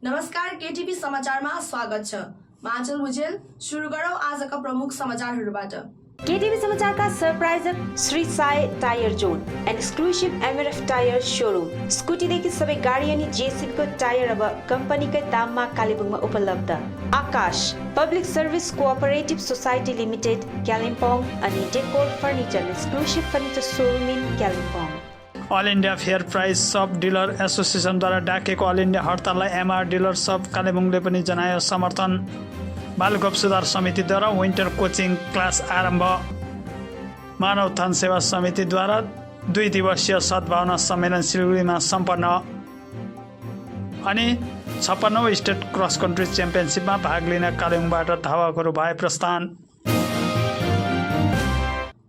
नमस्कार, केटीभी समाचारमा स्वागत छ। म आँचल भुजेल। सुरु गरौँ आजका प्रमुख समाचारहरूबाट। केटीभी समाचारका सरप्राइजर Shri Sai tyre zone exclusive MRF tyre showroom. स्कुटीदेखि सबै गाडी अनि जेसिबीको टायर अब कम्पनीकै दाममा कालेबुङमा उपलब्ध। Aakash public service cooperative society limited Kalimpong अनि decor furniture exclusive furniture showroom in Kalimpong. All India fair price sub dealer एसोसिएसनद्वारा डाकेको ऑल इंडिया हडताललाई एमआर डिलर सब कालेबुङले पनि जनायो समर्थन। बालगोप सुधार समितिद्वारा विन्टर कोचिङ क्लास आरम्भ। मानव थन सेवा समितिद्वारा 2 दिवसीय सद्भावना सम्मेलन सिलगढीमा सम्पन्न। अनि 56औं स्टेट क्रस कन्ट्री च्याम्पियनसिपमा भाग लिन कालेबुङबाट धावकहरू भए प्रस्थान।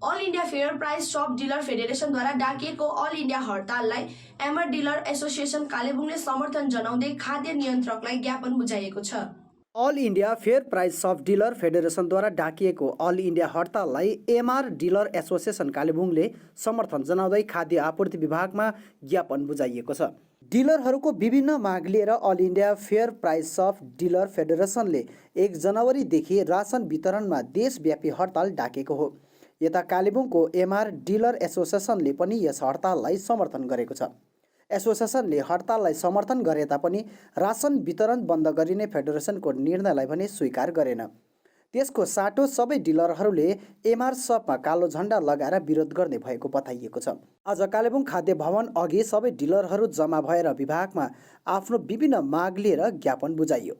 All India fair price shop dealer फेडरेशनद्वारा डाकिएको ऑल इंडिया हडताललाई एमआर डिलर एसोसिएसन कालेबुङले समर्थन जनाउँदै खाद्य नियन्त्रकलाई ज्ञापन बुझाइएको छ। All India fair price shop dealer फेडरेशनद्वारा डाकिएको ऑल इंडिया हडताललाई एमआर डिलर एसोसिएसन कालेबुङले समर्थन जनाउँदै खाद्य आपूर्ति विभागमा ज्ञापन बुझाइएको छ। डिलरहरूको विभिन्न माग लिएर all India fair price shop dealer फेडरेशनले 1 जनवरीदेखि रासन वितरणमा देशव्यापी हडताल डाकेको हो। यता कालेबुङको एमआर डिलर एसोसिएसनले पनि यस हडताललाई समर्थन गरेको छ। एसोसिएसनले हडताललाई समर्थन गरे तापनि रासन वितरण बन्द गरिने फेडरेसनको निर्णयलाई भने स्वीकार गरेन। त्यसको साटो सबै डिलरहरूले एमआर शपमा कालो झण्डा लगाएर विरोध गर्ने भएको बताइएको छ। आज कालेबुङ खाद्य भवन अघि सबै डिलरहरू जम्मा भएर विभागमा आफ्नो विभिन्न माग लिएर ज्ञापन बुझाइयो।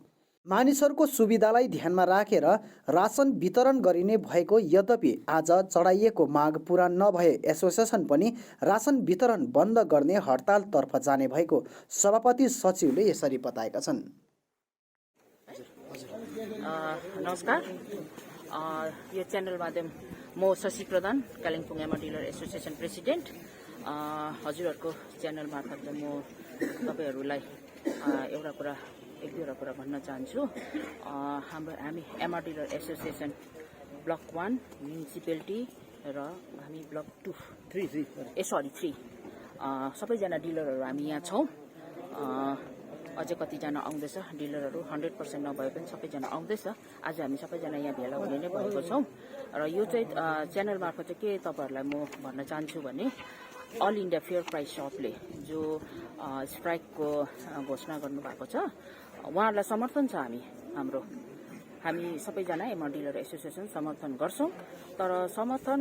मानिसहरूको सुविधालाई ध्यानमा राखेर रासन वितरण गरिने भएको, यद्यपि आज चढाइएको माग पूरा नभए एसोसिएसन पनि रासन वितरण बन्द गर्ने हडतालतर्फ जाने भएको सभापति सचिवले यसरी बताएका छन्। नमस्कार, यो च्यानल माध्यम म Shashi Pradhan Kalimpong MR dealer association president. हजुरहरूको च्यानल मार्फत म तपाईहरूलाई एक दुईवटा कुरा भन्न चाहन्छु। हामी MR dealer association block 1 municipality र हामी ब्लक 2 3 सबैजना डिलरहरू हामी यहाँ छौँ। अझै कतिजना आउँदैछ डिलरहरू, 100% नभए पनि सबैजना आउँदैछ। आज हामी सबैजना यहाँ भेला हुने नै भएको छौँ। र यो चाहिँ च्यानल मार्फत चाहिँ के तपाईँहरूलाई म भन्न चाहन्छु भने ऑल इंडिया फेयर प्राइस शपले जो स्ट्राइकको घोषणा गर्नुभएको छ, उहाँहरूलाई समर्थन छ। हामी सबैजना एमआर डिलर एसोसिएसन समर्थन गर्छौँ। तर समर्थन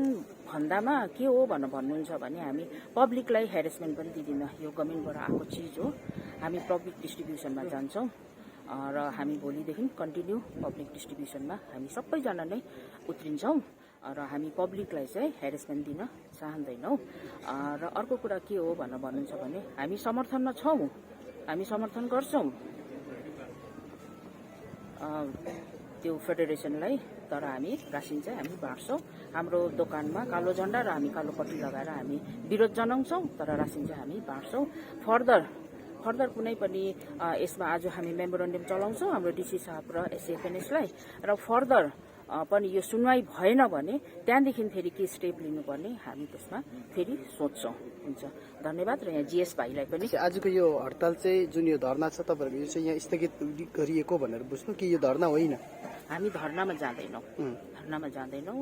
भन्दामा के हो भनेर भन्नुहुन्छ भने हामी पब्लिकलाई हेरेसमेन्ट पनि दिँदैन। यो गभर्मेन्टबाट आएको चिज हो। हामी पब्लिक डिस्ट्रिब्युसनमा जान्छौँ र हामी भोलिदेखि कन्टिन्यू पब्लिक डिस्ट्रिब्युसनमा हामी सबैजना नै उत्रिन्छौँ र हामी पब्लिकलाई चाहिँ हेरेसमेन्ट दिन चाहँदैनौँ। र अर्को कुरा के हो भनेर भन्नुहुन्छ भने हामी समर्थनमा छौँ, हामी समर्थन गर्छौँ त्यो फेडरेसनलाई। तर हामी रासिन चाहिँ हामी बाँड्छौँ। हाम्रो दोकानमा कालो झण्डा र हामी कालो पट्टी लगाएर हामी विरोध जनाउँछौँ, तर रासिन चाहिँ हामी बाँड्छौँ। फर्दर कुनै पनि यसमा आज हामी मेमोरेन्डम चलाउँछौँ हाम्रो डिसी साहब र एसएफएनएसलाई। र फर्दर पनि यो सुनवाई भएन भने त्यहाँदेखि फेरि के स्टेप लिनुपर्ने हामी त्यसमा फेरि सोध्छौँ। हुन्छ, धन्यवाद। र यहाँ जीएस भाइलाई पनि आजको यो हडताल चाहिँ जुन यो धरना छ तपाईँहरूको यो चाहिँ यहाँ स्थगित गरिएको भनेर बुझ्नु कि यो धरना होइन? हामी धरनामा जाँदैनौँ।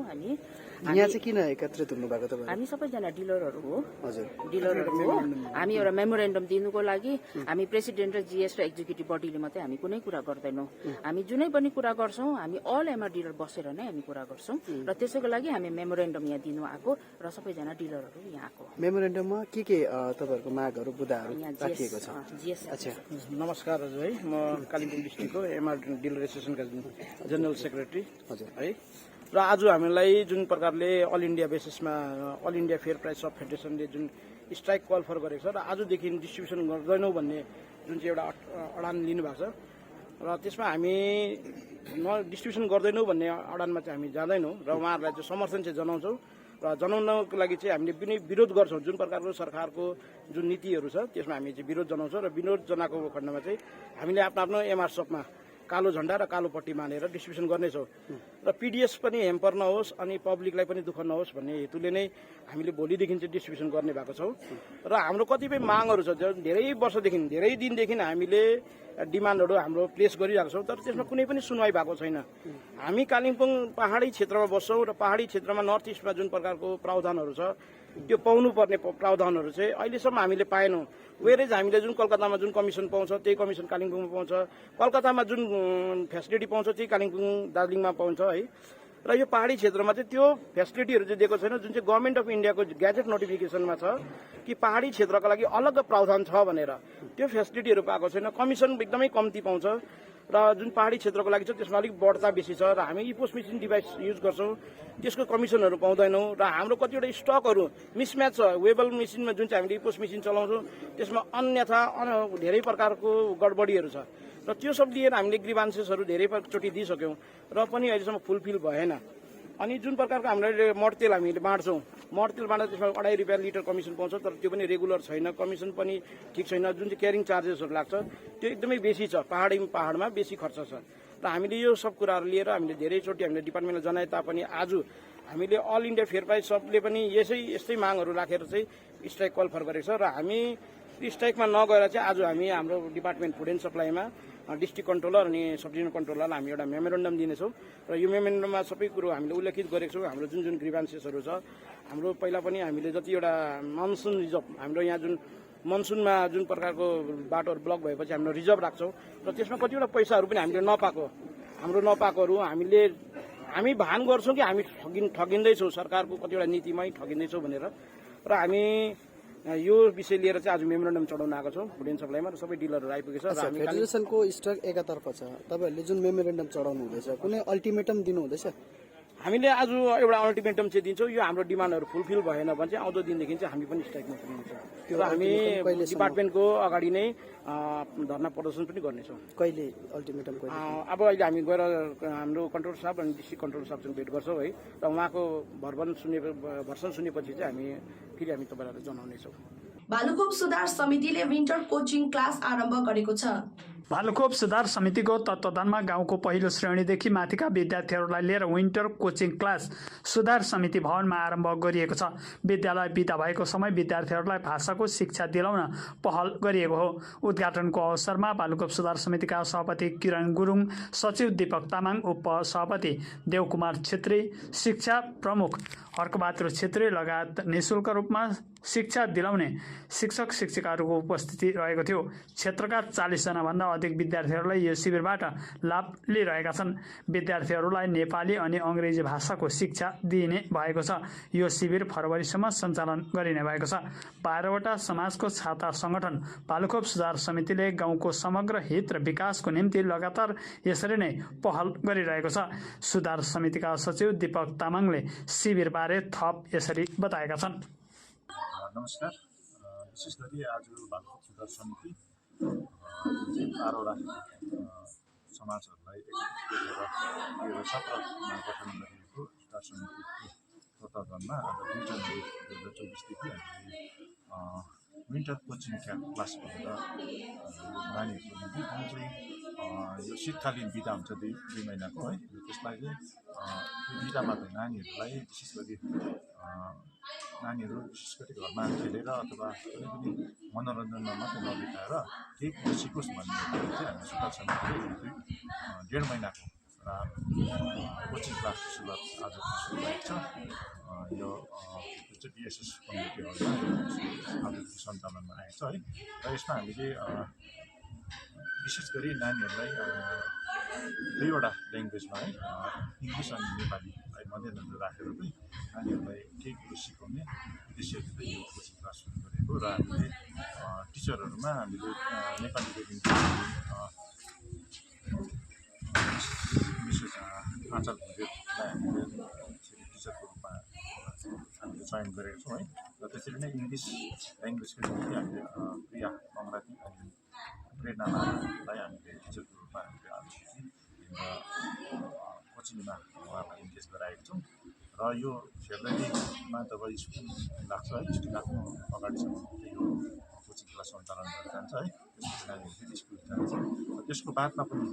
हामी यहाँ चाहिँ किन एकत्रित हुनुभएको तपाईँ? हामी सबैजना डिलरहरू हो। हजुर, डिलरहरू हो। हामी एउटा मेमोरेन्डम दिनुको लागि हामी प्रेसिडेन्ट र जीएस र एक्जिक्युटिभ बडीले मात्रै हामी कुनै कुरा गर्दैनौँ। हामी जुनै पनि कुरा गर्छौँ हामी अल एमआर डिलर बसेर नै हामी कुरा गर्छौँ। र त्यसैको लागि हामी मेमोरेन्डम यहाँ दिनु आएको र सबैजना डिलरहरू यहाँ आएको। मेमोरेन्डममा के तपाईँहरूको मागहरू बुदाहरू राखिएको छ? अच्छा, नमस्कार हजुर है, म कालिम्पोङ डिस्ट्रिक्टको एमआर डिलर एसोसिएसनका जनरल सेक्रेटरी हजुर है। र आज हामीलाई जुन प्रकारले अल इन्डिया बेसिसमा all India fair price shop फेडरेसनले जुन स्ट्राइक कल फर गरेको छ र आजदेखि डिस्ट्रिब्युसन गर्दैनौँ भन्ने जुन चाहिँ एउटा अडान लिनुभएको छ, र त्यसमा हामी डिस्ट्रिब्युसन गर्दैनौँ भन्ने अडानमा चाहिँ हामी जाँदैनौँ र उहाँहरूलाई चाहिँ समर्थन चाहिँ जनाउँछौँ। र जनाउनको लागि चाहिँ हामीले पनि विरोध गर्छौँ। जुन प्रकारको सरकारको जुन नीतिहरू छ त्यसमा हामी चाहिँ विरोध जनाउँछौँ। र विरोध जनाएको खण्डमा चाहिँ हामीले आफ्नो एमआर शपमा कालो झन्डा र कालो पट्टी मानेर डिस्ट्रिब्युसन गर्नेछौँ र पिडिएस पनि हेम्पर नहोस् अनि पब्लिकलाई पनि दुःख नहोस् भन्ने हेतुले नै हामीले भोलिदेखि चाहिँ डिस्ट्रिब्युसन गर्ने भएको छौँ र हाम्रो कतिपय मागहरू छ धेरै वर्षदेखि धेरै दिनदेखि हामीले डिमान्डहरू हाम्रो प्लेस गरिरहेको छौँ तर त्यसमा कुनै पनि सुनवाई भएको छैन। हामी कालिम्पोङ पहाडी क्षेत्रमा बस्छौँ र पहाडी क्षेत्रमा नर्थ इस्टमा जुन प्रकारको प्रावधानहरू छ त्यो पाउनुपर्ने प्रावधानहरू चाहिँ अहिलेसम्म हामीले पाएनौँ। वेरेज हामीले जुन कलकत्तामा जुन कमिसन पाउँछ त्यही कमिसन कालिम्पोङमा पाउँछ, कलकत्तामा जुन फेसिलिटी पाउँछ त्यही कालिम्पोङ दार्जिलिङमा पाउँछ है। र यो पहाडी क्षेत्रमा चाहिँ त्यो फेसिलिटीहरू चाहिँ दिएको छैन जुन चाहिँ गभर्मेन्ट अफ इन्डियाको ग्याजेट नोटिफिकेसनमा छ कि पहाडी क्षेत्रका लागि अलग प्रावधान छ भनेर त्यो फेसिलिटीहरू पाएको छैन। कमिसन एकदमै कम्ती पाउँछ र जुन पहाडी क्षेत्रको लागि छ त्यसमा अलिक बढ्ता बेसी छ र हामी इपोस मेसिन डिभाइस युज गर्छौँ त्यसको कमिसनहरू पाउँदैनौँ र हाम्रो कतिवटा स्टकहरू मिसम्याच छ। वेबल मेसिनमा जुन चाहिँ हामीले इपोस मेसिन चलाउँछौँ त्यसमा अन्यथा धेरै प्रकारको गडबडीहरू छ र त्यो सब लिएर हामीले ग्रिभान्सेसहरू धेरैचोटि दिइसक्यौँ र पनि अहिलेसम्म फुलफिल भएन। अनि जुन प्रकारको हामीले मट्टीतेल हामीले बाँड्छौँ मट्टीतेल बाँड्दा त्यसमा 2.5 रुपियाँ लिटर कमिसन पाउँछ तर त्यो पनि रेगुलर छैन, कमिसन पनि ठिक छैन। जुन चाहिँ क्यारिङ चार्जेसहरू लाग्छ त्यो एकदमै बेसी छ, पहाडमा बेसी खर्च छ र हामीले यो सब कुराहरू लिएर हामीले धेरैचोटि हामीले डिपार्टमेन्टलाई जनाए तापनि आज हामीले अल इन्डिया फेयर प्राइस सबले पनि यस्तै मागहरू राखेर चाहिँ स्ट्राइक कल फर गरेको छ र हामी स्ट्राइकमा नगएर चाहिँ आज हामी हाम्रो डिपार्टमेन्ट फुड एन्ड सप्लाईमा डिस्ट्रिक्ट कन्ट्रोलर अनि सब डिभिजन कन्ट्रोलरलाई हामी एउटा मेमोरेन्डम दिनेछौँ र यो मेमोरेन्डममा सबै कुरो हामीले उल्लेखित गरेको छौँ। हाम्रो जुन ग्रिभान्सेसहरू छ हाम्रो पहिला पनि हामीले जति एउटा मनसुन रिजर्भ हाम्रो यहाँ जुन मनसुनमा जुन प्रकारको बाटोहरू ब्लक भएपछि हाम्रो रिजर्भ राख्छौँ र त्यसमा कतिवटा पैसाहरू पनि हामीले नपाएकोहरू हामी भान गर्छौँ कि हामी ठगिँदैछौँ, सरकारको कतिवटा नीतिमै ठगिँदैछौँ भनेर र हामी यो विषय लिएर चाहिँ आज मेमोरेन्डम चढाउन आएको छौँ फुड एन्ड सप्लाईमा र सबै डिलरहरू आइपुगेछ र हामी फेडरेसनको स्टक एकातर्फ छ, तपाईँहरूले जुन मेमोरेन्डम चढाउनु हुँदैछ कुनै अल्टिमेटम दिनु हुँदैछ? हामीले आज एउटा अल्टिमेटम चाहिँ दिन्छौँ यो हाम्रो डिमान्डहरू फुलफिल भएन भने चाहिँ आउँदो दिनदेखि चाहिँ हामी पनि स्ट्राइकमा पुग्नेछौँ र हामी डिपार्टमेन्टको अगाडि नै धरना प्रदर्शन पनि गर्नेछौँ। कहिले अल्टिमेटम? अब अहिले हामी गएर हाम्रो कन्ट्रोलर साहब अनि डिस्ट्रिक्ट कन्ट्रोलर साहबसँग भेट गर्छौँ है र उहाँको भर्सन सुनेपछि चाहिँ फेरि हामी तपाईँलाई जनाउनेछौँ। भालुखोप सुधार समितिले विन्टर कोचिङ क्लास आरम्भ गरेको छ। भालुखोप सुधार समितिको तत्वावधानमा गाउँको पहिलो श्रेणीदेखि माथिका विद्यार्थीहरूलाई लिएर विन्टर कोचिङ क्लास सुधार समिति भवनमा आरम्भ गरिएको छ। विद्यालय बिदा भएको समय विद्यार्थीहरूलाई भाषाको शिक्षा दिलाउन पहल गरिएको हो। उद्घाटनको अवसरमा भालुखोप सुधार समितिका सभापति किरण गुरुङ, सचिव दीपक तामाङ, उपसभापति देवकुमार छेत्री, शिक्षा प्रमुख हर्कबहादुर छेत्री लगायत निःशुल्क रूपमा शिक्षा दिलाउने शिक्षक शिक्षिकाहरूको उपस्थिति रहेको थियो। क्षेत्रका 40 जनाभन्दा अधिक विद्यार्थीहरूलाई यो शिविरबाट लाभ लिइरहेका छन्। विद्यार्थीहरूलाई नेपाली अनि अङ्ग्रेजी भाषाको शिक्षा दिइने भएको छ। यो शिविर फरवरीसम्म सञ्चालन गरिने भएको छ। 12वटा समाजको छाता संगठन भालुखोप सुधार समितिले गाउँको समग्र हित र विकासको निम्ति लगातार यसरी नै पहल गरिरहेको छ। सुधार समितिका सचिव दीपक तामाङले शिविरबारे थप यसरी बताएका छन्। नमस्कार। विशेष गरी आज भालुखोप सुधार समिति 12वटा समाजहरूलाई एकत्रित गरेर 2017मा गठन गरिएको सुधार समितिको तत्वावधानमा आज 2 जनवरी 2024देखि हामीले विन्टर कोचिङ क्लास भनेर नानीहरूको निम्ति जुन चाहिँ यो शीतकालीन बिदा हुन्छ 2 महिनाको है, त्यसलाई चाहिँ त्यो बिदामा चाहिँ नानीहरूलाई विशेष गरी घरमा खेलेर अथवा कुनै पनि मनोरञ्जनमा मात्रै नबिताएर केही कुरो सिकोस् भन्ने चाहिँ हामी सुधार समितिले 1.5 महिनाको कोचिङ क्लास सुरुवात आज सुरु भएको छ। यो चाहिँ बिएसएस कम्युनिटी हलमा आजको सञ्चालनमा आएको छ है र यसमा हामीले विशेष गरी नानीहरूलाई 2वटा ल्याङ्ग्वेजमा है इङ्ग्लिस अनि नेपालीलाई मध्यनजर राखेर चाहिँ नानीहरूलाई केही कुरो सिकाउने उद्देश्यले यो कोचिङ क्लास सुरु गरेको र हामीले टिचरहरूमा हामीले नेपाली लेखिन्छ विशेष आचार भुजेललाई हामीले टिचरको रूपमा हामीले चयन गरेका छौँ है र त्यसरी नै इङ्ग्लिस ल्याङ्ग्वेजको निम्ति हामीले प्रिया मङ्गराती अनि प्रेरणालाई हामीले टिचरको रूपमा हामीले आजदेखि कोचिङमा उहाँलाई इन्गेज गराएका छौँ र यो फेब्रुअरीमा जब स्कुल लाग्छ है, स्कुल लाग्नु अगाडिसम्म यो कोचिङ क्लास सञ्चालन गरेर जान्छ है। त्यसपछि नानीहरू फेरि स्कुल जान्छ र त्यसको बादमा पनि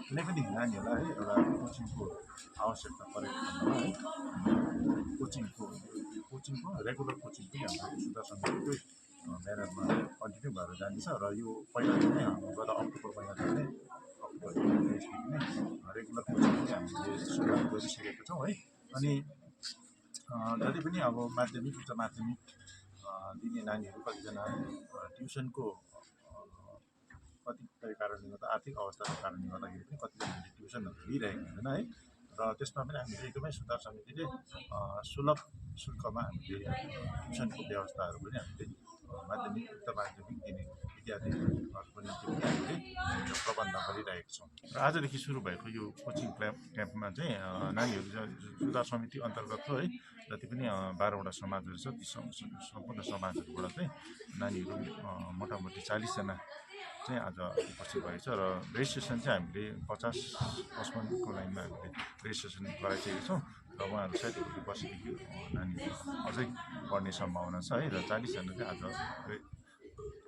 कुनै पनि नानीहरूलाई है एउटा कोचिङको आवश्यकता परेको खण्डमा है कोचिङको रेगुलर कोचिङ पनि हाम्रो सुधार समितिकै ब्यानरमा कन्टिन्यू भएर जानेछ र यो पहिलादेखि नै हाम्रो गत अक्टोबर महिनादेखि नै अक्टोबर 2023 नै रेगुलर कोचिङ पनि हामीले सुरुवात गरिसकेका छौँ है। अनि जति पनि अब माध्यमिक उच्च माध्यमिक दिने नानीहरू कतिजना ट्युसनको कतिपय कारणले गर्दा आर्थिक अवस्थाको कारणले गर्दाखेरि पनि कतिजनाले ट्युसनहरू लिइरहेको हुँदैन है। र त्यसमा पनि हामीले एकदमै सुधार समितिले सुलभ शुल्कमा हामीले ट्युसनको व्यवस्थाहरू पनि हामीले माध्यमिक उच्च माध्यमिक दिने विद्यार्थीहरूको निम्ति पनि हामीले यो प्रबन्ध गरिरहेका छौँ। र आजदेखि सुरु भएको यो कोचिङ क्याम्पमा चाहिँ नानीहरू सुधार समिति अन्तर्गतको है जति पनि 12वटा समाजहरू छ ती सम्पूर्ण समाजहरूबाट चाहिँ नानीहरू मोटामोटी 40 जना चाहिँ आज उपस्थित भएको छ र रेजिस्ट्रेसन चाहिँ हामीले 50-55को लाइनमा हामीले रेजिस्ट्रेसन गराइसकेका छौँ र उहाँहरू सायद भोलि पर्सिदेखि नानीहरू अझै बढ्ने सम्भावना छ है। र 40 जना चाहिँ आज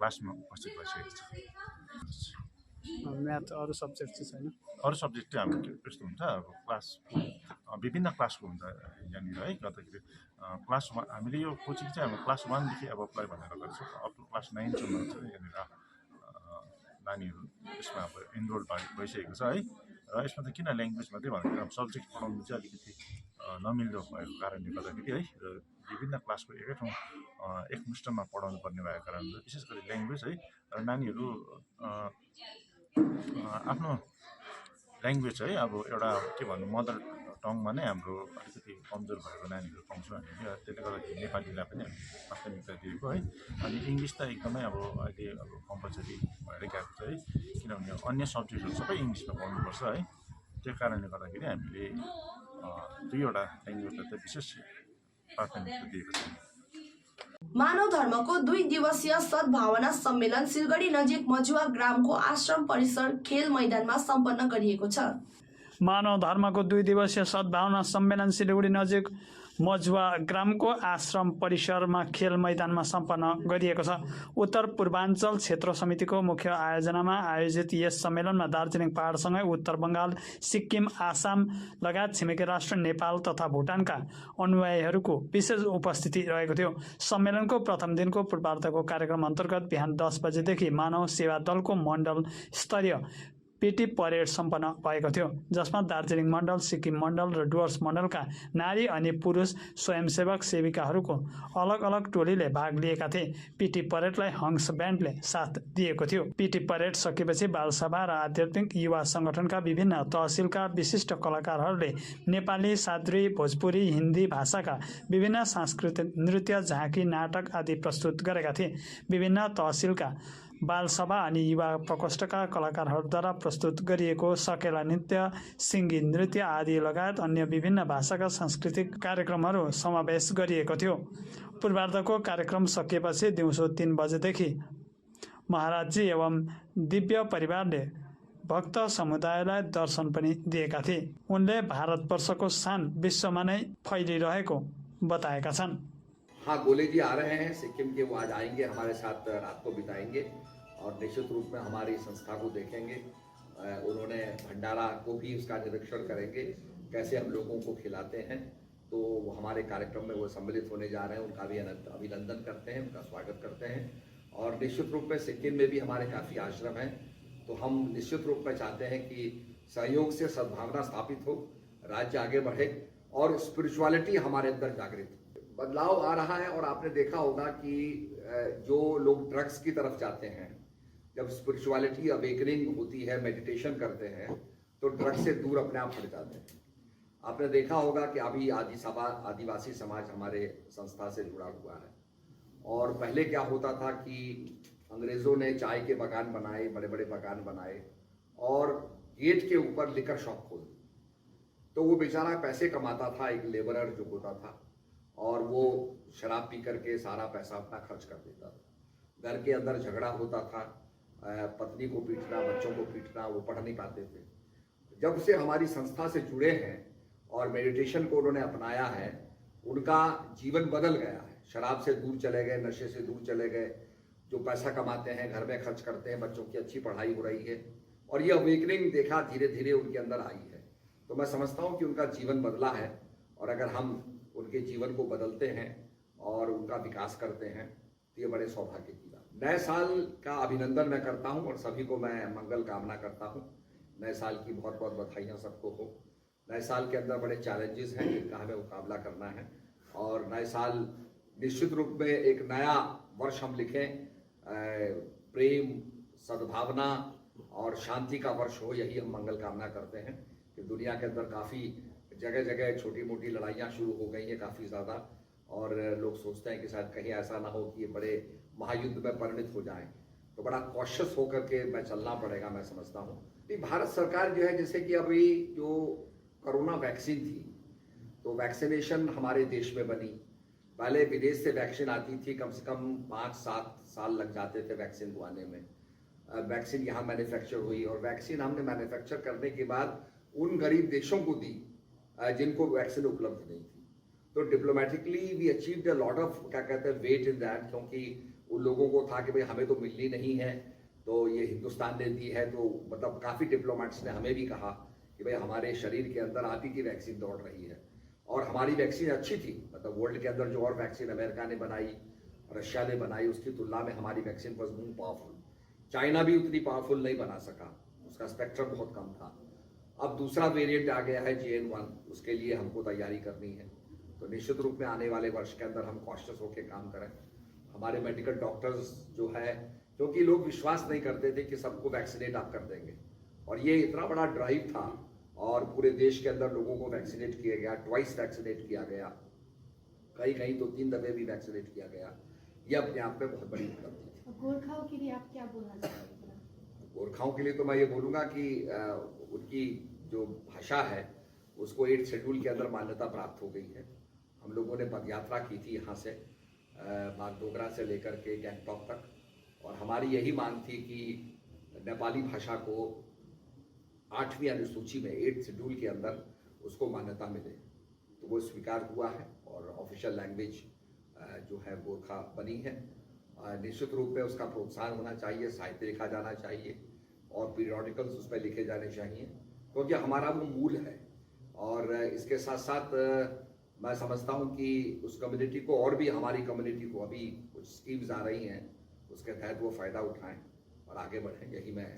क्लासमा उपस्थित भइसकेको छ। म्याथ अरू सब्जेक्ट चाहिँ छैन? अरू सब्जेक्ट चाहिँ हाम्रो यस्तो हुन्छ अब क्लास विभिन्न क्लासको हुन्छ यहाँनिर है। गर्दाखेरि क्लास 1 हामीले यो कोचिङ चाहिँ हाम्रो क्लास 1 देखि अब अप्लाई भनेर गर्छौँ अप टु क्लास 9 सम्म चाहिँ यहाँनिर नानीहरू यसमा अब इनरोल भइसकेको छ है। र यसमा चाहिँ किन ल्याङ्ग्वेज मात्रै भन्दाखेरि अब सब्जेक्ट पढाउनु चाहिँ अलिकति नमिल्दो भएको कारणले गर्दाखेरि है र विभिन्न क्लासको एकै ठाउँ एकमुष्टमा पढाउनु पर्ने भएको कारणले विशेष गरी ल्याङ्ग्वेज है। र नानीहरू आफ्नो ल्याङ्ग्वेज है अब एउटा के भन्नु मदर टङमा नै हाम्रो अलिकति कमजोर भएको नानीहरू पाउँछौँ हामीले। त्यसले गर्दाखेरि नेपालीलाई पनि हामी प्राथमिकता दिएको है। अनि इङ्ग्लिस त एकदमै अब अहिले अब कम्पलसरी भएर गएको छ है, किनभने अन्य सब्जेक्टहरू सबै इङ्ग्लिसमा पढ्नुपर्छ है। त्यो कारणले गर्दाखेरि हामीले 2वटा ल्याङ्ग्वेजलाई त विशेष प्राथमिकता दिएको छ। मानव धर्मको 2 दिवसीय सद्भावना सम्मेलन सिलगढी नजिक मजुवा ग्रामको आश्रम परिसर खेल मैदानमा सम्पन्न गरिएको छ। मानव धर्मको 2 दिवसीय सद्भावना सम्मेलन सिलगढी नजिक मजुवा ग्रामको आश्रम परिसरमा खेल मैदानमा सम्पन्न गरिएको छ। उत्तर पूर्वाञ्चल क्षेत्र समितिको मुख्य आयोजनामा आयोजित यस सम्मेलनमा दार्जिलिङ पहाडसँगै उत्तर बङ्गाल, सिक्किम, आसाम लगायत छिमेकी राष्ट्र नेपाल तथा भुटानका अनुयायीहरूको विशेष उपस्थिति रहेको थियो। सम्मेलनको प्रथम दिनको पूर्वार्धको कार्यक्रम अन्तर्गत बिहान 10 बजेदेखि मानव सेवा दलको मण्डल स्तरीय पिटी परेड सम्पन्न भएको थियो, जसमा दार्जिलिङ मण्डल, सिक्किम मण्डल र डुवर्स मण्डलका नारी अनि पुरुष स्वयंसेवक सेविकाहरूको अलग अलग टोलीले भाग लिएका थिए। पिटी परेडलाई हंस ब्यान्डले साथ दिएको थियो। पिटी परेड सकेपछि बालसभा र आध्यात्मिक युवा संगठनका विभिन्न तहसिलका विशिष्ट कलाकारहरूले नेपाली, साद्री, भोजपुरी, हिन्दी भाषाका विभिन्न सांस्कृतिक नृत्य, झाँकी, नाटक आदि प्रस्तुत गरेका थिए। विभिन्न तहसिलका बालसभा अनि युवा प्रकोष्ठका कलाकारहरूद्वारा प्रस्तुत गरिएको सकेला नृत्य, सिङ्गी नृत्य आदि लगायत अन्य विभिन्न भाषाका सांस्कृतिक कार्यक्रमहरू समावेश गरिएको थियो। पूर्वार्धको कार्यक्रम सकिएपछि दिउँसो 3 बजेदेखि महाराजजी एवं दिव्य परिवारले भक्त समुदायलाई दर्शन पनि दिएका थिए। उनले भारतवर्षको शान विश्वमा नै फैलिरहेको बताएका छन्। हाँ, गोले जी आ रहे हैं सिक्किम के, वो आज आएंगे, हमारे साथ रात को बिताएंगे और निश्चित रूप में हमारी संस्था को देखेंगे। उन्होंने भंडारा को भी उसका निरीक्षण करेंगे, कैसे हम लोगों को खिलाते हैं। तो वो हमारे कार्यक्रम में वो सम्मिलित होने जा रहे हैं, उनका भी अभिनंदन करते हैं, उनका स्वागत करते हैं। और निश्चित रूप में सिक्किम में भी हमारे काफ़ी आश्रम हैं, तो हम निश्चित रूप में चाहते हैं कि सहयोग से सद्भावना स्थापित हो, राज्य आगे बढ़े और स्पिरिचुअलिटी हमारे अंदर जागृत हो। बदलाव आ रहा है और आपने देखा होगा कि जो लोग ड्रग्स की तरफ जाते हैं, जब स्पिरिचुअलिटी अवेकनिंग होती है, मेडिटेशन करते हैं, तो ड्रग्स से दूर अपने आप हट जाते हैं। आपने देखा होगा कि अभी आदिवासी समाज हमारे संस्था से जुड़ा हुआ है, और पहले क्या होता था कि अंग्रेज़ों ने चाय के बागान बनाए, बड़े बड़े बागान बनाए और गेट के ऊपर लिकर शॉप खोल दी। तो वो बेचारा पैसे कमाता था, एक लेबरर जो होता था, और वो शराब पी करके सारा पैसा अपना खर्च कर देता था। घर के अंदर झगड़ा होता था, पत्नी को पीटना, बच्चों को पीटना, वो पढ़ नहीं पाते थे। जब से हमारी संस्था से जुड़े हैं और मेडिटेशन को उन्होंने अपनाया है, उनका जीवन बदल गया है। शराब से दूर चले गए, नशे से दूर चले गए, जो पैसा कमाते हैं, घर में खर्च करते हैं, बच्चों की अच्छी पढ़ाई हो रही है और ये अवेकनिंग देखा धीरे धीरे उनके अंदर आई है। तो मैं समझता हूँ कि उनका जीवन बदला है, और अगर हम उनके जीवन को बदलते हैं और उनका विकास करते हैं तो ये बड़े सौभाग्य की बात। नए साल का अभिनंदन मैं करता हूँ और सभी को मैं मंगल कामना करता हूँ। नए साल की बहुत बहुत बधाइयाँ सबको हो। नए साल के अंदर बड़े चैलेंजेस हैं जिनका हमें मुकाबला करना है, और नए साल निश्चित रूप में एक नया वर्ष हम लिखें, प्रेम, सद्भावना और शांति का वर्ष हो, यही हम मंगल कामना करते हैं। कि दुनिया के अंदर काफ़ी जगह जगह छोटी मोटी लड़ाइयाँ शुरू हो गई हैं काफ़ी ज़्यादा, और लोग सोचते हैं कि शायद कहीं ऐसा ना हो कि ये बड़े महायुद्ध में परिणित हो जाएं, तो बड़ा कॉशियस होकर के मैं चलना पड़ेगा, मैं समझता हूँ। भारत सरकार जो है, जैसे कि अभी जो कोरोना वैक्सीन थी, तो वैक्सीनेशन हमारे देश में बनी। पहले विदेश से वैक्सीन आती थी, कम से कम 5-7 साल लग जाते थे वैक्सीन को आने में। वैक्सीन यहाँ मैन्युफैक्चर हुई, और वैक्सीन हमने मैन्युफैक्चर करने के बाद उन गरीब देशों को दी जिनको वैक्सीन उपलब्ध नहीं थी। तो diplomatically we achieved a lot of, क्या कहते हैं, वेट इन दैट, क्योंकि उन लोगों को था कि भाई हमें तो मिलनी नहीं है, तो ये हिंदुस्तान ने दी है। तो मतलब काफ़ी डिप्लोमेट्स ने हमें भी कहा कि भाई हमारे शरीर के अंदर आप ही की वैक्सीन दौड़ रही है, और हमारी वैक्सीन अच्छी थी। मतलब वर्ल्ड के अंदर जो और वैक्सीन अमेरिका ने बनाई, रशिया ने बनाई, उसकी तुलना में हमारी vaccine was more powerful. China भी उतनी पावरफुल नहीं बना सका, उसका स्पेक्ट्रम बहुत कम था। अब दूसरा वेरिएंट आ गया है JN1, उसके लिए हमको तैयारी करनी है। तो निश्चित रूप में आने वाले वर्ष के अंदर हम कॉशियस होकर काम करें। हमारे मेडिकल डॉक्टर्स जो है, क्योंकि लोग विश्वास नहीं करते थे कि सबको वैक्सीनेट आप कर देंगे, और ये इतना बड़ा ड्राइव था, और पूरे देश के अंदर लोगों को वैक्सीनेट किया गया, ट्वाइस वैक्सीनेट किया गया, कहीं कहीं तो 3 दफे भी वैक्सीनेट किया गया। ये अपने आप में बहुत बड़ी उपलब्धि थी। गोरखाओं के लिए आप क्या बोलना चाहेंगे? गोरखाओं के लिए तो मैं ये बोलूँगा कि उनकी जो भाषा है उसको 8 शेड्यूल के अंदर मान्यता प्राप्त हो गई है। हम लोगों ने पदयात्रा की थी यहाँ से बागडोगरा से लेकर के गैंगटॉक तक, और हमारी यही मांग थी कि नेपाली भाषा को 8वीं अनुसूची में 8 शेड्यूल के अंदर उसको मान्यता मिले। तो वो स्वीकार हुआ है, और ऑफिशियल लैंग्वेज जो है गोरखा बनी है। निश्चित रूप में उसका प्रोत्साहन होना चाहिए, साहित्य लिखा जाना चाहिए, और पीरियोडिकल्स उस पर लिखे जाने चाहिए, क्योंकि हमारा वो मूल है। और इसके साथ साथ मैं समझता हूँ कि उस कम्युनिटी को, और भी हमारी कम्युनिटी को अभी कुछ स्कीम्स आ रही हैं, उसके तहत वो फ़ायदा उठाएं और आगे बढ़ें, यही मैं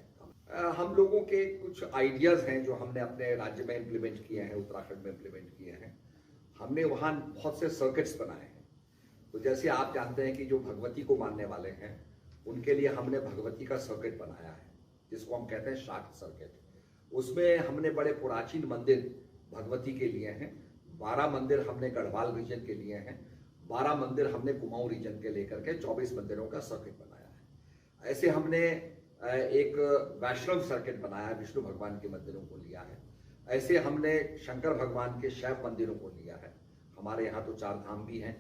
हम लोगों के कुछ आइडियाज़ हैं जो हमने अपने राज्य में इम्प्लीमेंट किए हैं, उत्तराखंड में इम्प्लीमेंट किए हैं। हमने वहाँ बहुत से सर्किट्स बनाए हैं। तो जैसे आप जानते हैं कि जो भगवती को मानने वाले हैं, उनके लिए हमने भगवती का सर्किट बनाया है, जिसको हम कहते हैं शाक्त सर्किट। उसमें हमने बड़े प्राचीन मंदिर भगवती के लिए हैं, 12 मंदिर हमने गढ़वाल रीजन के लिए हैं, 12 मंदिर हमने कुमाऊं रीजन के लेकर के 24 मंदिरों का सर्किट बनाया है। ऐसे हमने एक वैष्णव सर्किट बनाया है, विष्णु भगवान के मंदिरों को लिया है। ऐसे हमने शंकर भगवान के शैव मंदिरों को लिया है। हमारे यहाँ तो 4 धाम भी हैं,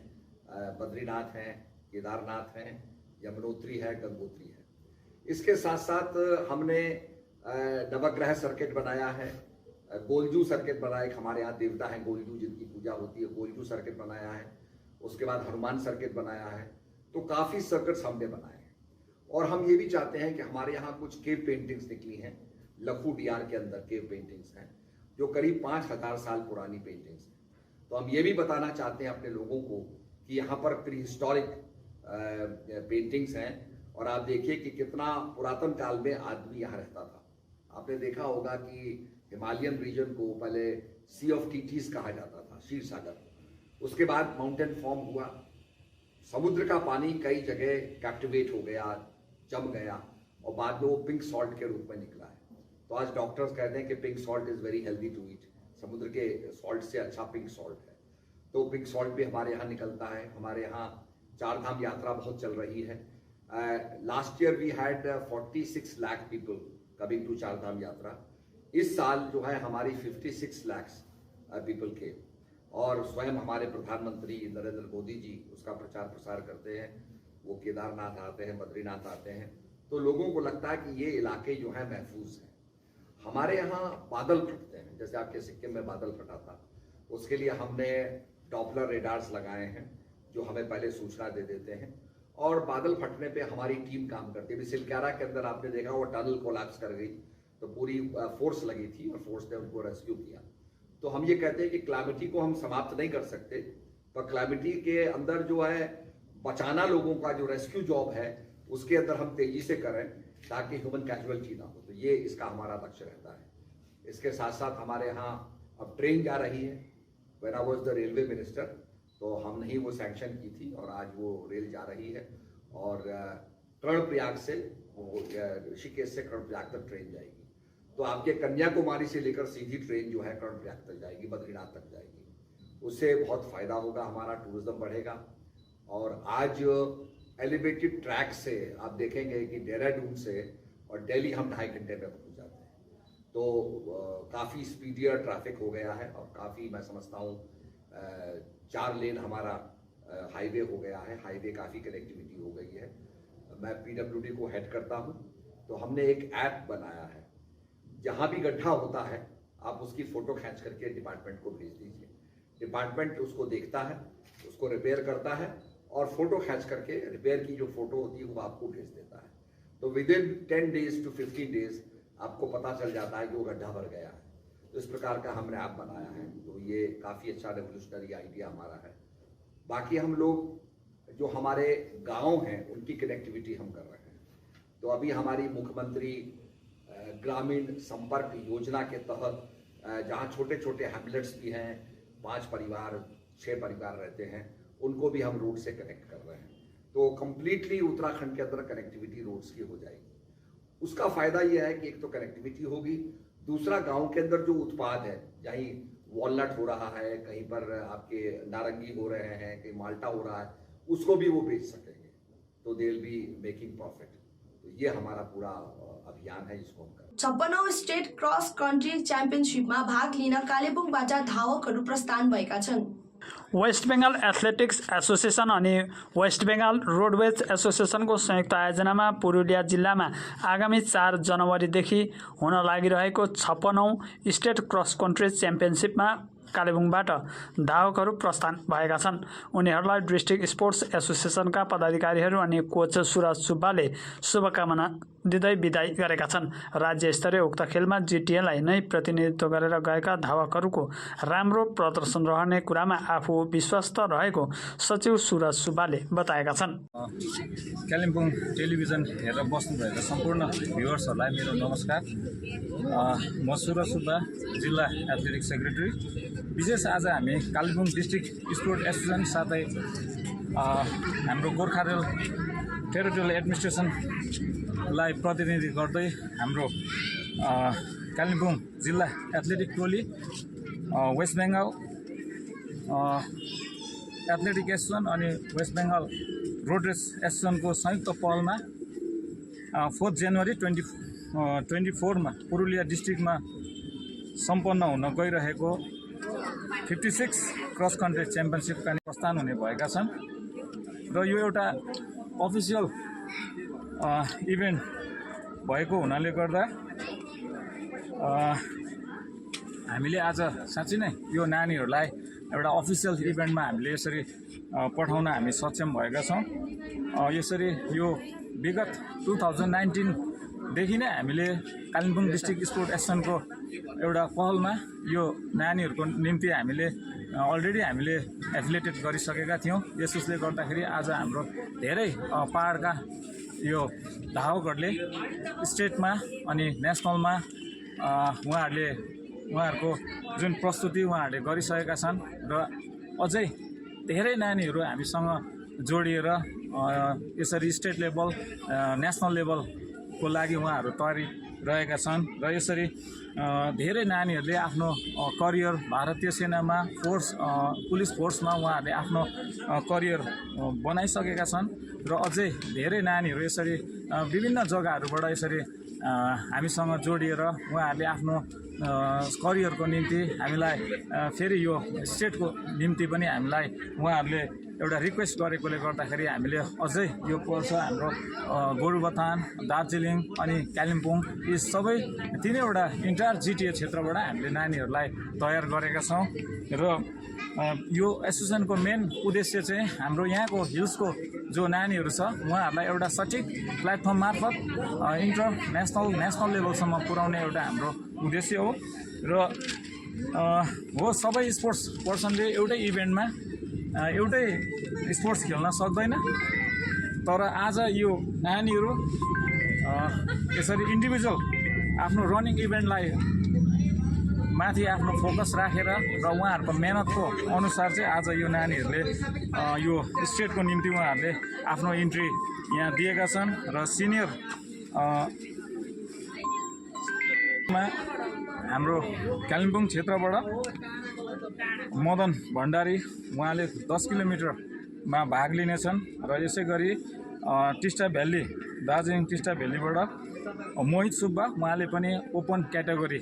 बद्रीनाथ हैं, केदारनाथ हैं, यमुनोत्री है, गंगोत्री है। इसके साथ साथ हमने नवग्रह सर्किट बनाया है, गोलजू सर्किट बनाया है। हमारे यहाँ देवता हैं गोलजू, जिनकी पूजा होती है, गोलजू सर्किट बनाया है। उसके बाद हनुमान सर्किट बनाया है। तो काफ़ी सर्किट्स हमने बनाए हैं। और हम ये भी चाहते हैं कि हमारे यहाँ कुछ केव पेंटिंग्स निकली हैं, लखू डीआर के अंदर केव पेंटिंग्स हैं, जो करीब 5000 साल पुरानी पेंटिंग्स हैं। तो हम ये भी बताना चाहते हैं अपने लोगों को कि यहाँ पर प्री हिस्टोरिक पेंटिंग्स हैं, और आप देखिए कि कितना पुरातन काल में आदमी यहाँ रहता था। आपने देखा होगा कि हिमालयन रीजन को पहले सी ऑफ टीटीज कहा जाता था, क्षीर सागर। उसके बाद माउंटेन फॉर्म हुआ, समुद्र का पानी कई जगह कैप्टिवेट हो गया, जम गया, और बाद में वो पिंक सॉल्ट के रूप में निकला है। तो आज डॉक्टर्स कहते हैं कि pink salt is very healthy to eat, समुद्र के सॉल्ट से अच्छा पिंक सॉल्ट है। तो पिंक सॉल्ट भी हमारे यहाँ निकलता है। हमारे यहाँ 4 धाम यात्रा बहुत चल रही है। Last year we had 46 lakh people coming to 4 Dham Yatra. इस साल जो है हमारी 56 लाख पीपल के, और स्वयं हमारे प्रधानमंत्री नरेंद्र मोदी जी उसका प्रचार प्रसार करते हैं। वो केदारनाथ आते हैं, बद्रीनाथ आते हैं, तो लोगों को लगता है कि ये इलाके जो हैं महफूज हैं। हमारे यहाँ बादल फटते हैं, जैसे आपके सिक्किम में बादल फटा था, उसके लिए हमने डॉपलर रेडार्स लगाए हैं जो हमें पहले सूचना दे देते हैं, और बादल फटने पे हमारी टीम काम करती है। अभी सिलक्यारा के अंदर आपने देखा वो टनल कोलैप्स कर गई, तो पूरी फोर्स लगी थी और फोर्स ने उनको रेस्क्यू किया। तो हम ये कहते हैं कि क्लैमिटी को हम समाप्त नहीं कर सकते, पर क्लैमिटी के अंदर जो है बचाना लोगों का जो रेस्क्यू जॉब है उसके अंदर हम तेजी से करें ताकि ह्यूमन कैजुअलिटी ना हो। तो ये इसका हमारा लक्ष्य रहता है। इसके साथ साथ हमारे यहाँ अब ट्रेन जा रही है। When I was the railway minister तो हमने ही वो सैंक्शन की थी और आज वो रेल जा रही है और कर्णप्रयाग से ऋषिकेश से कर्णप्रयाग तक ट्रेन जाएगी। तो आपके कन्याकुमारी से लेकर सीधी ट्रेन जो है कर्णप्रयाग तक जाएगी, बद्रीनाथ तक जाएगी। उससे बहुत फायदा होगा, हमारा टूरिज्म बढ़ेगा। और आज एलिवेटेड ट्रैक से आप देखेंगे कि देहरादून से और दिल्ली हम 2.5 घंटे में पहुंच जाते हैं। तो काफ़ी स्पीडियर ट्रैफिक हो गया है और काफ़ी मैं समझता हूँ 4 लेन हमारा हाईवे हो गया है। हाईवे काफ़ी कनेक्टिविटी हो गई है। मैं PWD को हेड करता हूँ, तो हमने एक ऐप बनाया है। जहाँ भी गड्ढा होता है आप उसकी फ़ोटो खींच करके डिपार्टमेंट को भेज दीजिए। डिपार्टमेंट उसको देखता है, उसको रिपेयर करता है और फोटो खींच करके रिपेयर की जो फोटो होती है वो आपको भेज देता है। तो विदिन 10 days to 15 days आपको पता चल जाता है कि वो गड्ढा भर गया है। तो इस प्रकार का हमने ऐप बनाया है। तो ये काफ़ी अच्छा रेवोल्यूशनरी आइडिया हमारा है। बाकी हम लोग जो हमारे गांव हैं उनकी कनेक्टिविटी हम कर रहे हैं। तो अभी हमारी मुख्यमंत्री ग्रामीण संपर्क योजना के तहत जहाँ छोटे छोटे हैमलेट्स भी हैं, 5 परिवार 6 परिवार रहते हैं, उनको भी हम रोड से कनेक्ट कर रहे हैं। तो कंप्लीटली उत्तराखंड के अंदर कनेक्टिविटी रोड्स की हो जाएगी। उसका फायदा यह है कि एक तो कनेक्टिविटी होगी, दूसरा गांव के अंदर जो उत्पाद है, कहीं वॉलनट हो रहा है, कहीं पर आपके नारंगी हो रहे हैं, कहीं माल्टा हो रहा है, उसको भी वो बेच सकेंगे। तो they will be making profit. तो ये हमारा पूरा अभियान है जिसको हम कर रहे हैं। 56औं स्टेट क्रस कन्ट्री च्याम्पियनसिपमा भाग लिन कालेबुङबाट धावकहरू प्रस्थान भएका छन्। वेस्ट बेङ्गाल एथलेटिक्स एसोसिएसन अनि वेस्ट बेङ्गाल रोडवेज एसोसिएसनको संयुक्त आयोजनामा पुरुलिया जिल्लामा आगामी 4 जनवरीदेखि हुन लागिरहेको 56औं स्टेट क्रस कन्ट्री च्याम्पियनसिपमा कालेबुङबाट धावकहरू प्रस्थान भएका छन्। उनीहरूलाई डिस्ट्रिक्ट स्पोर्ट्स एसोसिएसनका पदाधिकारीहरू अनि कोच सुरज सुब्बाले शुभकामना दिँदै बिदाई गरेका छन्। राज्य स्तरीय उक्त खेलमा जिटिएलाई नै प्रतिनिधित्व गरेर गएका धावकहरूको राम्रो प्रदर्शन रहने कुरामा आफू विश्वस्त रहेको सचिव सुरज सुब्बाले बताएका छन्। कालिम्पोङ टेलिभिजन हेरेर बस्नुभएका सम्पूर्ण भ्युअर्सहरूलाई मेरो नमस्कार। म सुरज सुब्बा, जिल्ला एथलेटिक्स सेक्रेटरी। विशेष आज हामी कालिम्पोङ डिस्ट्रिक्ट स्पोर्ट एसोसिएसन साथै हाम्रो गोर्खा रेल टेरिटोरियल एडमिनिस्ट्रेसनलाई प्रतिनिधि गर्दै हाम्रो कालिम्पोङ जिल्ला एथलेटिक टोली, वेस्ट बेङ्गाल एथलेटिक एसोसिएसन अनि वेस्ट बेङ्गाल रोड रेस एसोसिएसनको संयुक्त पहलमा 4 जनवरी 2024 मा पुरुलिया डिस्ट्रिक्टमा सम्पन्न हुन गइरहेको 56 क्रस कन्ट्री च्याम्पियनसिपका प्रस्थान हुने भएका छन्। र यो एउटा अफिसियल इभेन्ट भएको हुनाले गर्दा हामीले आज साँच्चै नै यो नानीहरूलाई एउटा अफिसियल इभेन्टमा हामीले यसरी पठाउन हामी सक्षम भएका छौँ। यसरी यो विगत 2019 देखि नै हामीले कालिम्पोङ डिस्ट्रिक्ट स्पोर्ट एसोसिएसनको एउटा पहलमा यो नानीहरूको निम्ति हामीले अलरेडी हामीले एफिलिएटेड गरिसकेका थियौँ। यसले गर्दाखेरि आज हाम्रो धेरै पहाडका यो धावकहरूले स्टेटमा अनि नेसनलमा उहाँहरूको जुन प्रस्तुति उहाँहरूले गरिसकेका छन् र अझै धेरै नानीहरू हामीसँग जोडिएर यसरी स्टेट लेभल नेसनल लेभलको लागि उहाँहरू तयारी रहेका छन्। र यसरी धेरै नानीहरूले आफ्नो करियर भारतीय सेनामा पुलिस फोर्समा उहाँहरूले आफ्नो करियर बनाइसकेका छन्। र अझै धेरै नानीहरू यसरी विभिन्न जग्गाहरूबाट यसरी हामीसँग जोडिएर उहाँहरूले आफ्नो करियरको निम्ति हामीलाई फेरि यो स्टेटको निम्ति पनि हामीलाई उहाँहरूले एउटा रिक्वेस्ट गरेकोले गर्दाखेरि हामीले अझै यो पर्छ हाम्रो गोरुबथान, दार्जिलिङ अनि कालिम्पोङ यी सबै 3वटा इन्टायर जिटिए क्षेत्रबाट हामीले नानीहरूलाई तयार गरेका छौँ। र यो एसोसिएसनको मेन उद्देश्य चाहिँ हाम्रो यहाँको हिल्सको जो नानीहरू छ उहाँहरूलाई एउटा सठिक प्लेटफर्म मार्फत नेसनल लेभलसम्म पुर्याउने एउटा हाम्रो उद्देश्य हो र सबै स्पोर्ट्स पर्सनले एउटै इभेन्टमा एउटै स्पोर्ट्स खेल्न सक्दैन, तर आज यो नानीहरू यसरी इन्डिभिजुअल आफ्नो रनिङ इभेन्टलाई माथि आफ्नो फोकस राखेर र उहाँहरूको मेहनतको अनुसार चाहिँ आज यो नानीहरूले यो स्टेटको निम्ति उहाँहरूले आफ्नो इन्ट्री यहाँ दिएका छन् र सिनियर हाम्रो कालिम्पोङ क्षेत्रबाट मदन भण्डारी उहाँले 10 किलोमिटरमा भाग लिनेछन् र यसै गरी टिस्टा भ्याली दार्जिलिङ टिस्टा भ्यालीबाट मोहित सुब्बा उहाँले पनि ओपन क्याटेगोरी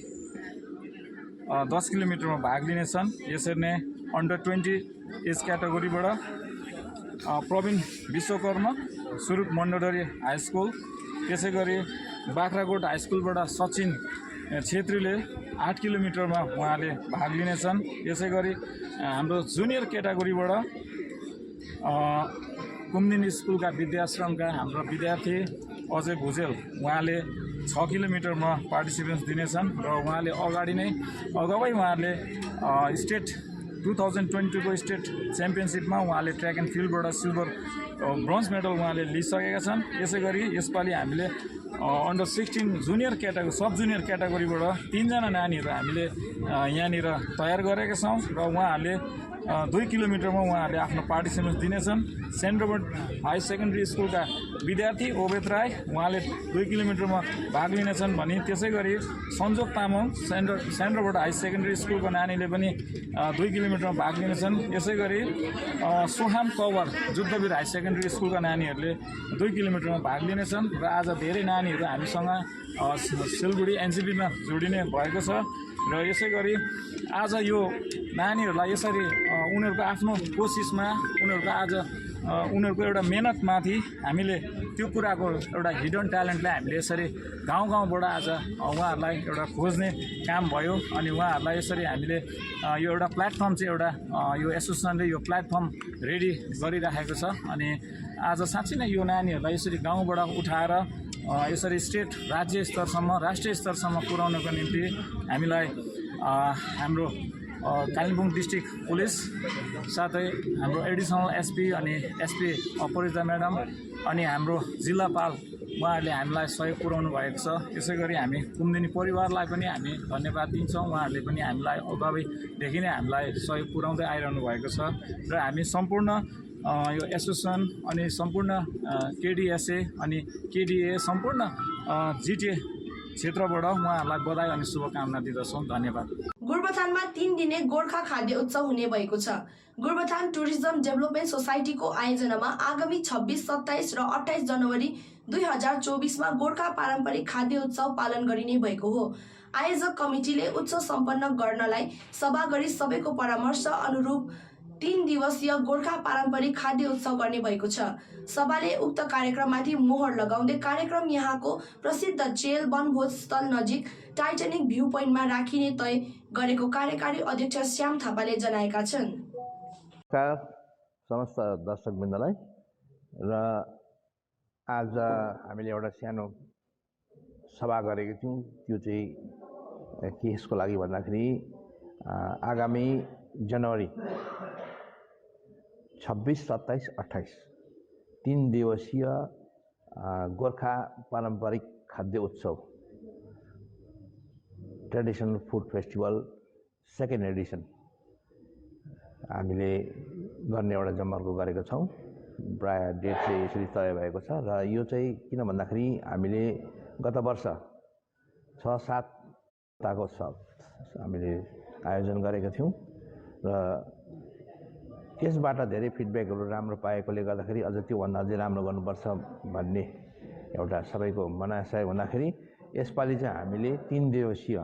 10 किलोमिटरमा भाग लिनेछन्। यसरी नै अन्डर 20 एज क्याटेगोरीबाट प्रवीण विश्वकर्मा स्वरूप मण्डोदरी हाई स्कुल, त्यसै गरी बाख्राकोट हाई स्कुलबाट सचिन छेत्रीले 8 किलोमिटरमा उहाँले भाग लिनेछन्। यसै गरी हाम्रो जुनियर क्याटेगोरीबाट कुम्दिनी स्कुलका विद्याश्रमका हाम्रो विद्यार्थी अजय भुजेल उहाँले 6 किलोमिटरमा पार्टिसिपेन्स दिनेछन् र उहाँले अगावै उहाँले स्टेट 2022 को स्टेट च्याम्पियनसिपमा उहाँले ट्र्याक एन्ड फिल्डबाट ब्रोन्ज मेडल उहाँले लिइसकेका छन्। यसै गरी यसपालि हामीले under 16 junior category sub junior क्याटेगोरीबाट 3 जना नानीहरू हामीले यहाँनिर तयार गरेका छौँ र उहाँहरूले 2 किलोमिटरमा उहाँहरूले आफ्नो पार्टिसिपेन्स दिनेछन्। सेन्ट रोबर्ट हाई सेकेन्ड्री स्कुलका विद्यार्थी ओवेद राई उहाँले 2 किलोमिटरमा भाग लिनेछन् भने त्यसै गरी Sanjog Tamang saint Robert high secondary स्कुलको नानीले पनि 2 किलोमिटरमा भाग लिनेछन्। यसै गरी सोहाम कवर जुद्धवीर हाई सेकेन्ड्री स्कुलका नानीहरूले 2 किलोमिटरमा भाग लिनेछन् र आज धेरै नानीहरू हामीसँग सिलगढी एनजेपीमा जोडिने भएको छ र यसै गरी आज यो नानीहरूलाई यसरी उनीहरूको आफ्नो कोसिसमा उनीहरूको एउटा मेहनतमाथि हामीले त्यो कुराको एउटा हिडन ट्यालेन्टलाई हामीले यसरी गाउँबाट आज उहाँहरूलाई एउटा खोज्ने काम भयो अनि उहाँहरूलाई यसरी हामीले यो एउटा प्लेटफर्म चाहिँ एउटा यो एसोसिएसनले यो प्लेटफर्म रेडी गरिराखेको छ अनि आज साँच्चै नै यो नानीहरूलाई यसरी गाउँबाट उठाएर यसरी स्टेट राज्य स्तरसम्म राष्ट्रिय स्तरसम्म पुर्याउनको निम्ति हामीलाई हाम्रो कालिम्पोङ डिस्ट्रिक्ट पुलिस साथै हाम्रो एडिसनल एसपी अनि एसपी अपराजिता म्याडम अनि हाम्रो जिल्लापाल उहाँहरूले हामीलाई सहयोग पुर्याउनु भएको छ। यसै गरी हामी कुम्दिनी परिवारलाई पनि हामी धन्यवाद दिन्छौँ। उहाँहरूले पनि हामीलाई अगाविदेखि नै हामीलाई सहयोग पुर्याउँदै आइरहनु भएको छ र हामी सम्पूर्ण यो एसोसिएसन अनि सम्पूर्ण केडिएसए अनि केडिए सम्पूर्ण जिटिए क्षेत्रबाट उहाँहरूलाई बधाई अनि शुभकामना दिँदछौँ। धन्यवाद। गोरुबथानमा 3 दिने गोर्खा खाद्य उत्सव हुने भएको छ। गोरुबथान टुरिज्म डेभलपमेन्ट सोसाइटीको आयोजनामा आगामी 26, 27 र 28 जनवरी 2024 मा गोर्खा पारम्परिक खाद्य उत्सव पालन गरिने भएको हो। आयोजक कमिटीले उत्सव सम्पन्न गर्नलाई सभा गरी सबैको परामर्श अनुरूप 3 दिवसीय गोर्खा पारम्परिक खाद्य उत्सव गर्ने भएको छ। सभाले उक्त कार्यक्रममाथि मोहर लगाउँदै कार्यक्रम यहाँको प्रसिद्ध चेल वनभोज स्थल नजिक टाइटानिक भ्यू पोइन्टमा राखिने तय गरेको कार्यकारी अध्यक्ष श्याम थापाले जनाएका छन्। समस्त दर्शकवृन्दलाई र आज हामीले एउटा सानो सभा गरेको थियौँ। त्यो चाहिँ केसको लागि भन्दाखेरि आगामी जनवरी 26, 27, 28 3 दिवसीय गोर्खा पारम्परिक खाद्य उत्सव traditional food festival 2nd Edison हामीले गर्ने एउटा जमर्को गरेको छौँ। प्राय डेट चाहिँ यसरी तय भएको छ र यो चाहिँ किन भन्दाखेरि हामीले गत वर्ष 6-7 ताको हामीले आयोजन गरेका थियौँ र यसबाट धेरै फिडब्याकहरू राम्रो पाएकोले गर्दाखेरि अझ त्योभन्दा अझै राम्रो गर्नुपर्छ भन्ने एउटा सबैको मनाशय हुँदाखेरि यसपालि चाहिँ हामीले 3 दिवसीय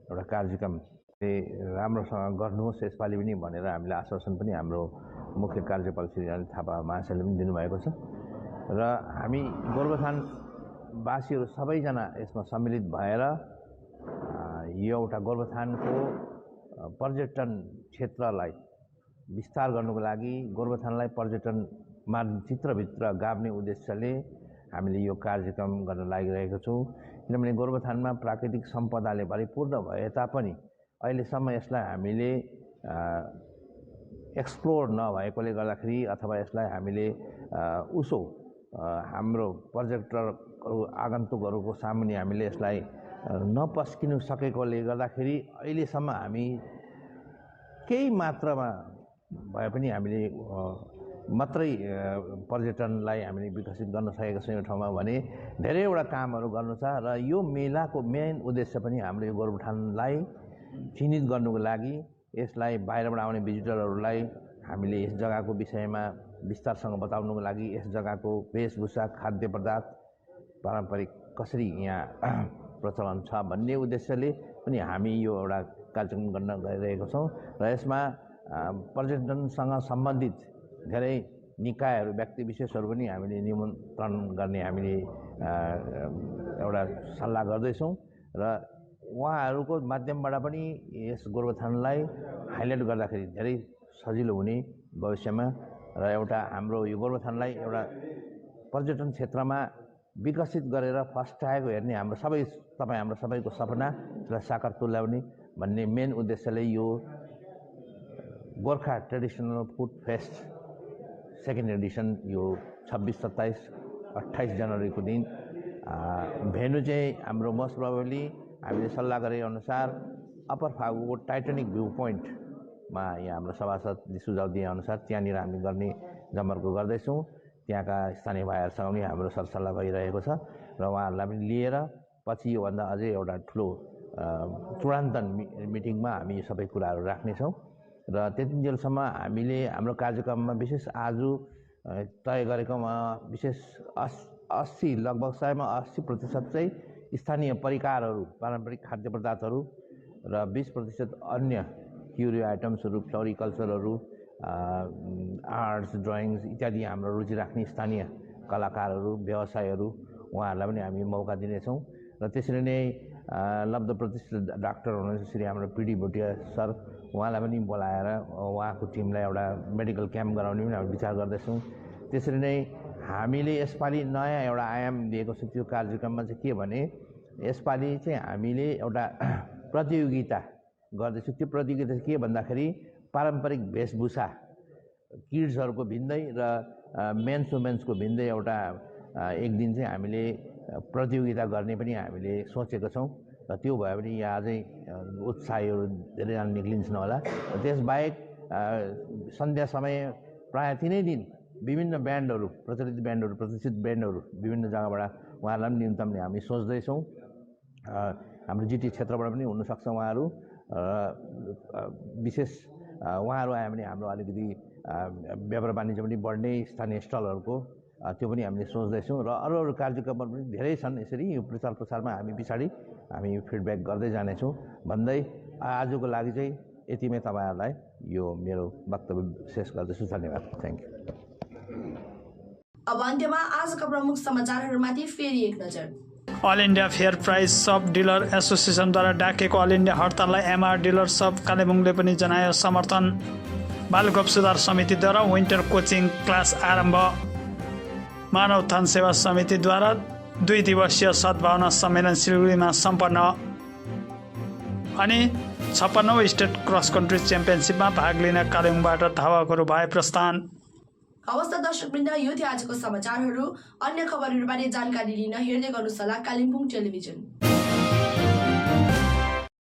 एउटा कार्यक्रम राम्रोसँग गर्नुहोस् यसपालि पनि भनेर हामीले आश्वासन पनि हाम्रो मुख्य कार्यपाल श्री अनिल थापा महाशयले पनि दिनुभएको छ र हामी गोरुबथानवासीहरू सबैजना यसमा सम्मिलित भएर यो एउटा गोरुबथानको पर्यटन क्षेत्रलाई विस्तार गर्नुको लागि गोरुबथानलाई पर्यटनमा मानचित्रभित्र गाभ्ने उद्देश्यले हामीले यो कार्यक्रम गर्न लागिरहेको छौँ। किनभने गोरुबथानमा प्राकृतिक सम्पदाले भरिपूर्ण भए तापनि अहिलेसम्म यसलाई हामीले एक्सप्लोर नभएकोले गर्दाखेरि अथवा यसलाई हामीले हाम्रो पर्यटकहरू आगन्तुकहरूको सामुन्ने हामीले यसलाई नपस्किनु सकेकोले गर्दाखेरि अहिलेसम्म हामी केही मात्रामा भए पनि हामीले मात्रै पर्यटनलाई हामीले विकसित गर्न सकेका छौँ यो ठाउँमा भने धेरैवटा कामहरू गर्नु छ। र यो मेलाको मेन उद्देश्य पनि हाम्रो यो गोरुबथानलाई चिन्हित गर्नुको लागि, यसलाई बाहिरबाट आउने भिजिटरहरूलाई हामीले यस जग्गाको विषयमा विस्तारसँग बताउनुको लागि, यस जग्गाको वेशभूषा, खाद्य पदार्थ, पारम्परिक कसरी यहाँ प्रचलन छ भन्ने उद्देश्यले पनि हामी यो एउटा कार्यक्रम गर्न गइरहेको छौँ। र यसमा पर्यटनसँग सम्बन्धित धेरै निकायहरू, व्यक्ति विशेषहरू पनि हामीले निमन्त्रण गर्ने हामीले एउटा सल्लाह गर्दैछौँ र उहाँहरूको माध्यमबाट पनि यस गोरुबथानलाई हाइलाइट गर्दाखेरि धेरै सजिलो हुने भविष्यमा। र एउटा हाम्रो यो गोरुबथानलाई एउटा पर्यटन क्षेत्रमा विकसित गरेर फस्टाएको हेर्ने हाम्रो सबैको सपना त्यसलाई साकार तुल्याउने भन्ने मेन उद्देश्यले यो Gorkha traditional food fest second Edison यो 26, 27, 28 जनवरीको दिन भेन्यू चाहिँ हाम्रो मोस्ट प्रोबेबली हामीले सल्लाह गरे अनुसार अप्पर फागुको टाइटानिक भ्यू पोइन्टमा यहाँ हाम्रो सभासदले सुझाव दिए अनुसार त्यहाँनिर हामी गर्ने जमर्को गर्दैछौँ। त्यहाँका स्थानीय भाइहरूसँग पनि हाम्रो सरसल्लाह भइरहेको छ र उहाँहरूलाई पनि लिएर पछि योभन्दा अझै एउटा ठुलो चूडान्तन मिटिङमा हामी यो सबै कुराहरू राख्नेछौँ। र त्यतिन्जेलसम्म हामीले हाम्रो कार्यक्रममा विशेष आज तय गरेकोमा विशेष 80 लगभग 100मा 80% चाहिँ स्थानीय परिकारहरू, पारम्परिक खाद्य पदार्थहरू र 20% अन्य क्युरियो आइटम्सहरू, फ्लोरिकल्चरहरू, आर्ट्स, ड्रइङ्स इत्यादि हाम्रो रुचि राख्ने स्थानीय कलाकारहरू, व्यवसायहरू उहाँहरूलाई पनि हामी मौका दिनेछौँ। र त्यसरी नै लब्ध प्रतिष्ठित डाक्टर हुनुहुन्छ श्री हाम्रो पिडी भुटिया सर, उहाँलाई पनि बोलाएर उहाँको टिमलाई एउटा मेडिकल क्याम्प गराउने पनि हामी विचार गर्दैछौँ। त्यसरी नै हामीले यसपालि नयाँ एउटा आयाम दिएको छ त्यो कार्यक्रममा चाहिँ के भने यसपालि चाहिँ हामीले एउटा प्रतियोगिता गर्दैछौँ। त्यो प्रतियोगिता चाहिँ के भन्दाखेरि पारम्परिक वेशभूषा किड्सहरूको भिन्दै र मेन्स वुमेन्सको भिन्दै एउटा एक दिन चाहिँ हामीले प्रतियोगिता गर्ने पनि हामीले सोचेको छौँ। र त्यो भयो भने यहाँ अझै उत्साहीहरू धेरैजना निक्लिन्छन् होला। त्यसबाहेक सन्ध्या समय प्रायः तिनै दिन विभिन्न ब्यान्डहरू, प्रचलित ब्यान्डहरू, प्रतिष्ठित ब्यान्डहरू विभिन्न जग्गाबाट उहाँहरूलाई पनि न्यूनतमले हामी सोच्दैछौँ। हाम्रो जिटी क्षेत्रबाट पनि हुनसक्छ उहाँहरू, विशेष उहाँहरू आयो भने हाम्रो अलिकति व्यापार वाणिज्य पनि बढ्ने, स्थानीय स्टलहरूको त्यो पनि हामीले सोच्दैछौँ। र अरू कार्यक्रमहरू पनि धेरै छन्। यसरी यो प्रचार प्रसारमा हामी पछाडि हामी फिडब्याक गर्दै जानेछौँ भन्दै आजको लागि चाहिँ यतिमै तपाईँहरूलाई यो मेरो वक्तव्य शेष गर्दछु। धन्यवाद। Thank you. अब अन्त्यमा आजका प्रमुख समाचारहरूमाथि फेरि एक नजर। All India fair price sub dealer एसोसिएसनद्वारा डाकेको अल इन्डिया हडताललाई एमआर डिलर सब कालेबुङले पनि जनायो समर्थन। बालगोप सुधार समितिद्वारा विन्टर कोचिङ क्लास आरम्भ। मानव उत्थान सेवा समितिद्वारा 2 दिवसीय सद्भावना सम्मेलन सिलगढीमा सम्पन्न। अनि 56औं स्टेट क्रस कन्ट्री च्याम्पियनसिपमा भाग लिन कालेबुङबाट धावकहरू भए प्रस्थान। हवस् त दर्शकवृन्द, यो थियो आजको समाचारहरू। अन्य खबरहरूबारे जानकारी लिन हेर्दै गर्नुहोस् होला कालिम्पोङ टेलिभिजन।